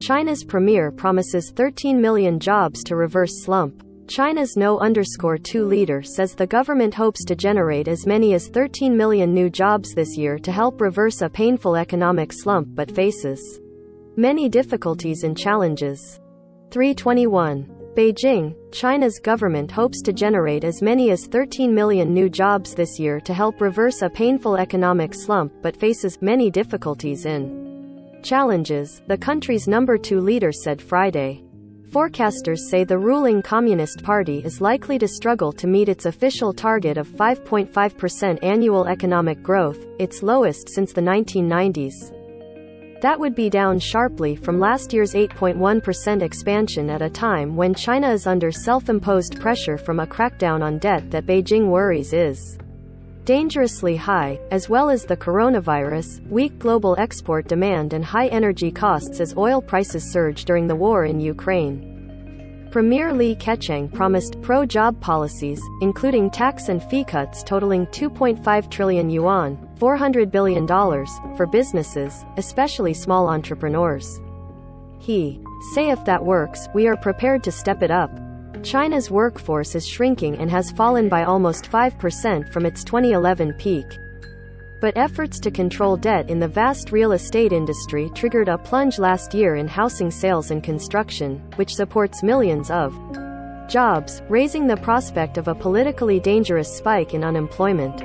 China's premier promises 13 million jobs to reverse slump. China's No_2 leader says the government hopes to generate as many as 13 million new jobs this year to help reverse a painful economic slump but faces many difficulties and challenges. 321. Beijing, China's government hopes to generate as many as 13 million new jobs this year to help reverse a painful economic slump but faces many difficulties and challenges, the country's number 2 leader said Friday. Forecasters say the ruling Communist Party is likely to struggle to meet its official target of 5.5% annual economic growth, its lowest since the 1990s. That would be down sharply from last year's 8.1% expansion at a time when China is under self-imposed pressure from a crackdown on debt that Beijing worries is dangerously high, as well as the coronavirus, weak global export demand and high energy costs as oil prices surge during the war in Ukraine. Premier Li Keqiang promised pro-job policies, including tax and fee cuts totaling 2.5 trillion yuan, $400 billion, for businesses, especially small entrepreneurs. He said if that works, we are prepared to step it up. China's workforce is shrinking and has fallen by almost 5% from its 2011 peak. But efforts to control debt in the vast real estate industry triggered a plunge last year in housing sales and construction, which supports millions of jobs, raising the prospect of a politically dangerous spike in unemployment.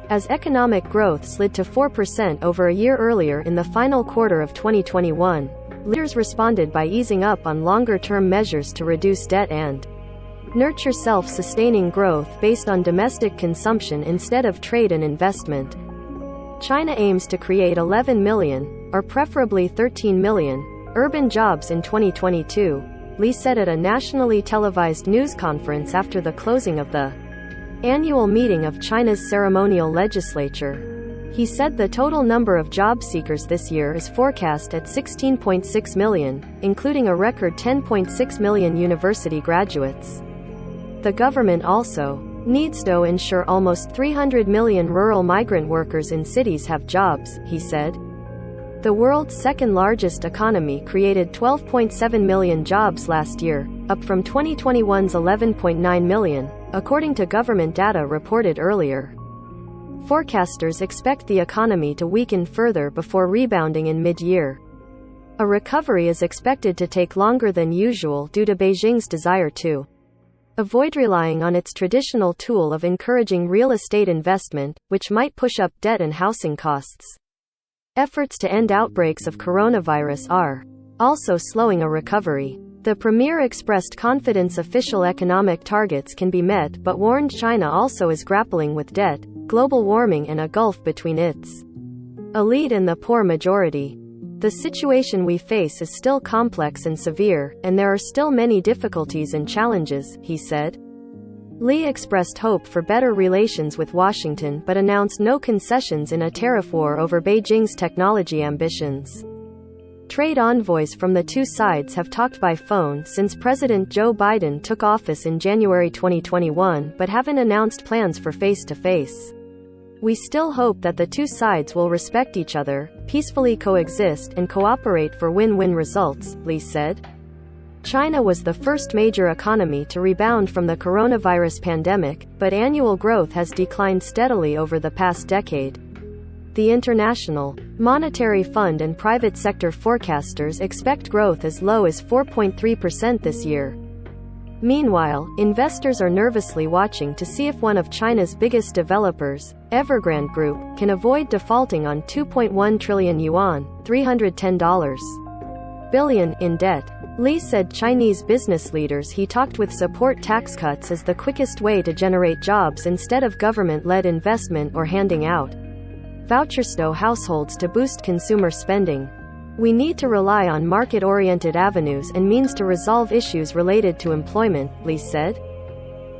As economic growth slid to 4% over a year earlier in the final quarter of 2021, leaders responded by easing up on longer-term measures to reduce debt and nurture self-sustaining growth based on domestic consumption instead of trade and investment. China aims to create 11 million, or preferably 13 million, urban jobs in 2022, Li said at a nationally televised news conference after the closing of the annual meeting of China's ceremonial legislature. He said the total number of job seekers this year is forecast at 16.6 million, including a record 10.6 million university graduates. The government also needs to ensure almost 300 million rural migrant workers in cities have jobs, he said. The world's second-largest economy created 12.7 million jobs last year, up from 2021's 11.9 million, according to government data reported earlier. Forecasters expect the economy to weaken further before rebounding in mid-year. A recovery is expected to take longer than usual due to Beijing's desire to avoid relying on its traditional tool of encouraging real estate investment, which might push up debt and housing costs. Efforts to end outbreaks of coronavirus are also slowing a recovery. The premier expressed confidence official economic targets can be met but warned China also is grappling with debt, global warming and a gulf between its elite and the poor majority. The situation we face is still complex and severe, and there are still many difficulties and challenges, he said. Li expressed hope for better relations with Washington but announced no concessions in a tariff war over Beijing's technology ambitions. Trade envoys from the two sides have talked by phone since President Joe Biden took office in January 2021 but haven't announced plans for face-to-face. We still hope that the two sides will respect each other, peacefully coexist and cooperate for win-win results, Li said. China was the first major economy to rebound from the coronavirus pandemic, but annual growth has declined steadily over the past decade. The International Monetary Fund and private sector forecasters expect growth as low as 4.3% this year. Meanwhile, investors are nervously watching to see if one of China's biggest developers, Evergrande Group, can avoid defaulting on 2.1 trillion yuan, $310 billion, in debt. Li said Chinese business leaders he talked with support tax cuts as the quickest way to generate jobs instead of government-led investment or handing out vouchers to households to boost consumer spending. We need to rely on market-oriented avenues and means to resolve issues related to employment, Li said.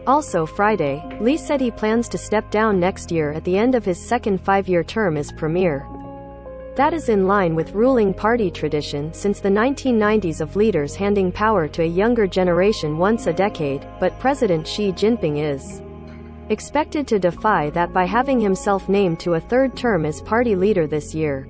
Also Friday, Li said he plans to step down next year at the end of his second five-year term as premier. That is in line with ruling party tradition since the 1990s of leaders handing power to a younger generation once a decade, but President Xi Jinping is expected to defy that by having himself named to a third term as party leader this year.